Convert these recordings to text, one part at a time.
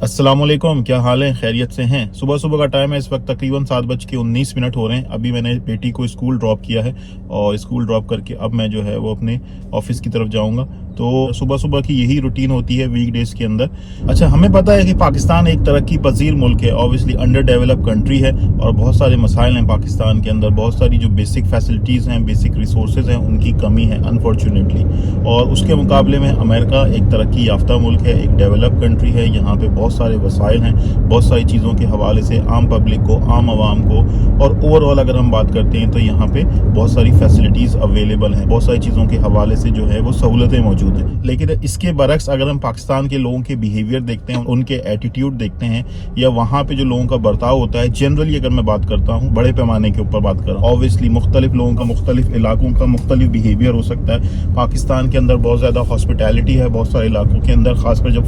अस्सलामुअलैकुम, क्या हाल है? खैरियत से हैं? सुबह सुबह का टाइम है, इस वक्त तकरीबन 7:19 हो रहे हैं। अभी मैंने बेटी को स्कूल ड्रॉप किया है और स्कूल ड्रॉप करके अब मैं जो है वो अपने ऑफिस की तरफ जाऊंगा। तो सुबह सुबह की यही रूटीन होती है वीकडेज के अंदर। अच्छा, हमें पता है कि पाकिस्तान एक तरक्की पजीर मुल्क है, ऑब्वियसली अंडर डेवलप कंट्री है और बहुत सारे मसाइल हैं पाकिस्तान के अंदर। बहुत सारी जो बेसिक फैसिलिटीज़ हैं, बेसिक रिसोर्सेज हैं, उनकी कमी है अनफॉर्चुनेटली। और उसके मुकाबले में अमेरिका एक तरक्की याफ्ता मुल्क है, एक डेवलप कंट्री है। यहाँ पे बहुत सारे वसाइल हैं, बहुत सारी चीज़ों के हवाले से आम पब्लिक को, आम आवाम को, और ओवरऑल अगर हम बात करते हैं तो यहाँ पे बहुत सारी फैसिलिटीज़ अवेलेबल हैं, बहुत सारी चीज़ों के हवाले से जो है वो सहूलतें मौजूद हैं। लेकिन इसके बरक्स अगर हम पाकिस्तान के लोगों के बिहेवियर देखते हैं, उनके एटीट्यूड देखते हैं, या वहाँ पे जो लोगों का बर्ताव होता है, जनरली अगर मैं बात करता हूँ, बड़े पैमाने के ऊपर बात कर रहा हूँ, ऑब्वियसली मुख्तलिफ लोगों का, मुख्तलिफ इलाकों का मुख्तलिफ बिहेवियर हो सकता है। पाकिस्तान के अंदर बहुत ज़्यादा हॉस्पिटैलिटी है, बहुत सारे इलाकों के अंदर, खासकर जब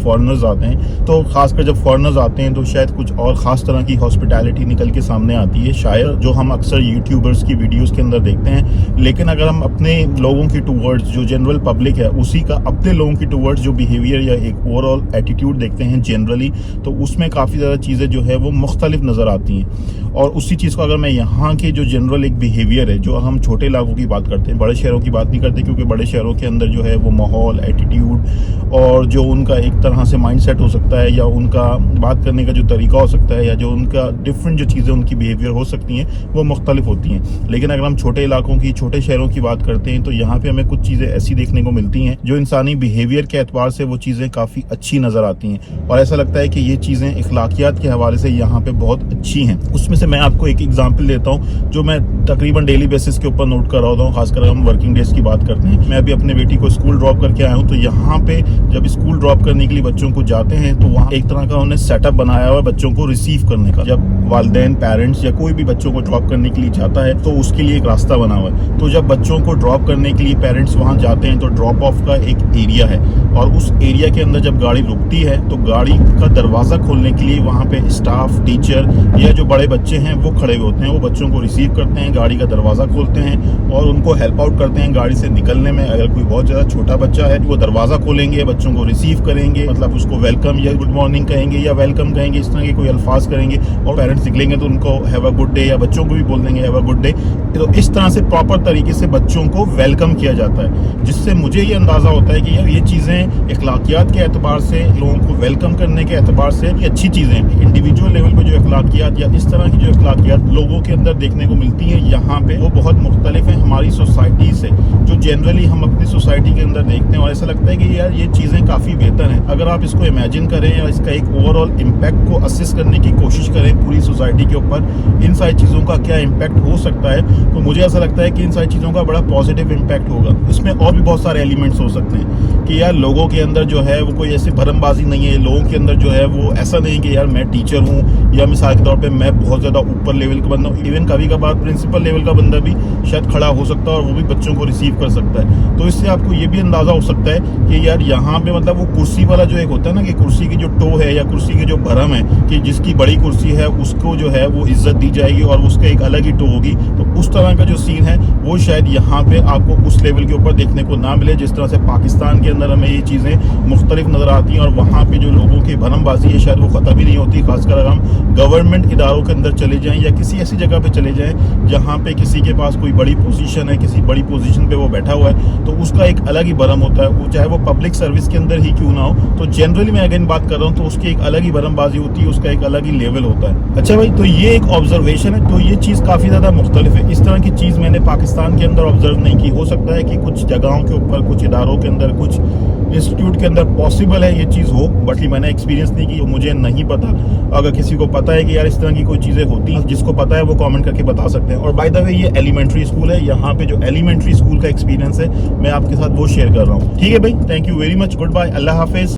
फॉरेनर्स आते हैं तो शायद कुछ और ख़ास तरह की हॉस्पिटैलिटी निकल के सामने आती है, शायद जो हम अक्सर यूट्यूबर्स की वीडियोस के अंदर देखते हैं। लेकिन अगर हम अपने लोगों की टूवर्ड्स, जो जनरल पब्लिक है, उसी का अपने लोगों की टूवर्ड्स जो बिहेवियर या एक ओवरऑल एटीट्यूड देखते हैं जनरली, तो उसमें काफ़ी ज़्यादा चीज़ें जो है वो मुख्तलिफ नज़र आती हैं। और उसी चीज़ को अगर मैं यहाँ के जो जनरल एक बिहेवियर है, जो हम छोटे इलाकों की बात करते हैं, बड़े शहरों की बात नहीं करते, क्योंकि बड़े शहरों के अंदर जो है वो माहौल, एटीट्यूड और जो उनका एक तरह से माइंडसेट हो सकता है, या उनका बात करने का जो तरीका हो सकता है, या जो उनका डिफरेंट जो चीज़ें उनकी बिहेवियर हो सकती हैं, वो मुख्तलिफ होती हैं। लेकिन अगर हम छोटे इलाकों की, छोटे शहरों की बात करते हैं, तो यहाँ पे हमें कुछ चीज़ें ऐसी देखने को मिलती हैं जो इंसानी बिहेवियर के एतबार से वो चीज़ें काफ़ी अच्छी नज़र आती हैं, और ऐसा लगता है कि ये चीज़ें इखलाकियात के हवाले से यहाँ पे बहुत अच्छी हैं। उसमें से मैं आपको एक एग्जाम्पल देता हूँ जो मैं तकरीबन डेली बेसिस के ऊपर नोट कर रहा होता हूँ, खासकर हम वर्किंग डेज की बात करते हैं। मैं अभी अपने बेटी को स्कूल ड्रॉप करके आया हूँ, तो यहाँ पे जब स्कूल ड्रॉप करने के लिए बच्चों को जाते हैं, तो वहाँ एक तरह का उन्होंने सेटअप बनाया हुआ है बच्चों को रिसीव करने का। जब वालिदैन, पेरेंट्स या कोई भी बच्चों को ड्रॉप करने के लिए जाता है, तो उसके लिए एक रास्ता बना हुआ है। तो जब बच्चों को ड्रॉप करने के लिए पेरेंट्स वहाँ जाते हैं, तो ड्रॉप ऑफ का एक एरिया है, और उस एरिया के अंदर जब गाड़ी रुकती है, तो गाड़ी का दरवाज़ा खोलने के लिए वहाँ पे स्टाफ, टीचर या जो बड़े बच्चे हैं वो खड़े हुए होते हैं। वो बच्चों को रिसीव करते हैं, गाड़ी का दरवाज़ा खोलते हैं और उनको हेल्प आउट करते हैं गाड़ी से निकलने में। अगर कोई बहुत ज़्यादा छोटा बच्चा है, वो दरवाज़ा खोलेंगे, बच्चों को रिसीव करेंगे, मतलब उसको वेलकम या गुड मॉर्निंग कहेंगे या वेलकम कहेंगे, इस तरह के कोई अल्फाज करेंगे। और पेरेंट्स निकलेंगे तो उनको हैव अ गुड डे, या बच्चों को भी बोल देंगे हैव अ गुड डे। तो इस तरह से प्रॉपर तरीके से बच्चों को वेलकम किया जाता है, जिससे मुझे ये अंदाज़ा होता है कि यार ये चीज़ें इखलाकियात के एतबार से, लोगों को वेलकम करने के एतबार से ये अच्छी चीज़ें हैं। इंडिविजुअल लेवल पे जो इखलाकियात या इस तरह की जो इखलाकियात लोगों के अंदर देखने को मिलती हैं यहाँ पे, वो बहुत मुख्तलिफ है हमारी सोसाइटी से, जो जनरली हम अपनी सोसाइटी के अंदर देखते हैं। और ऐसा लगता है कि यार ये चीज़ें काफ़ी बेहतर हैं। अगर आप इसको इमेजिन करें या इसका एक ओवरऑल इम्पैक्ट को असेस करने की कोशिश करें पूरी सोसाइटी के ऊपर, इन सारी चीज़ों का क्या इम्पैक्ट हो सकता है, तो मुझे ऐसा लगता है कि इन सारी चीज़ों का बड़ा पॉजिटिव इम्पैक्ट होगा। इसमें और भी बहुत सारे एलिमेंट्स हो सकते हैं कि यार लोगों के अंदर जो है वो कोई ऐसी भरमबाजी नहीं है। लोगों के अंदर जो है वो ऐसा नहीं कि यार मैं टीचर हूँ या मिसाल के तौर पे मैं बहुत ज़्यादा ऊपर लेवल का बंदा हूँ। इवन कभी कभार प्रिंसिपल लेवल का बंदा भी शायद खड़ा हो सकता है और वो भी बच्चों को रिसीव कर सकता है। तो इससे आपको ये भी अंदाज़ा हो सकता है कि यार यहाँ पे मतलब वो कुर्सी वाला जो एक होता है ना, कि कुर्सी की जो टो है या कुर्सी की जो भरम है, कि जिसकी बड़ी कुर्सी है उसको जो है वो इज्जत दी जाएगी और उसका एक अलग ही टो होगी। तो उस तरह का जो सीन है वो शायद यहाँ पे आपको उस लेवल के ऊपर देखने को ना मिले, जिस तरह से पाकिस्तान के अंदर हमें ये चीज़ें मुख्तलिफ नज़र आती हैं। और वहाँ पे जो लोगों की भरमबाजी है शायद वो ख़त्म ही नहीं होती। खासकर अगर हम गवर्नमेंट इदारों के अंदर चले जाएँ या किसी ऐसी जगह पे चले जाएँ जहाँ पे किसी के पास कोई बड़ी पोजीशन है, किसी बड़ी पोजीशन पे वो बैठा हुआ है, तो उसका एक अलग ही भरम होता है। वो चाहे वो पब्लिक सर्विस के अंदर ही क्यों ना हो, तो जनरली मैं अगेन बात कर रहा हूँ, तो उसकी एक अलग ही भरमबाजी होती है, उसका एक अलग ही लेवल होता है। अच्छा भाई, तो ये एक ऑब्जर्वेशन है, तो ये चीज़ काफ़ी ज़्यादा मुख्तलिफ है। इस तरह की चीज़ मैंने पाकिस्तान के अंदर ऑब्जर्व नहीं की। हो सकता है कि कुछ जगहों के ऊपर, कुछ इदारों के अंदर, कुछ इंस्टीट्यूट के अंदर पॉसिबल है ये चीज़ हो, बट मैंने एक्सपीरियंस नहीं की, मुझे नहीं पता। अगर किसी को पता है कि यार इस तरह की कोई चीज़ें होती हैं, जिसको पता है वो कमेंट करके बता सकते हैं। और बाय द वे ये एलिमेंट्री स्कूल है, यहाँ पे जो एलिमेंट्री स्कूल का एक्सपीरियंस है मैं आपके साथ वो शेयर कर रहा हूँ। ठीक है भाई, thank you very much, good bye, अल्लाह हाफिज।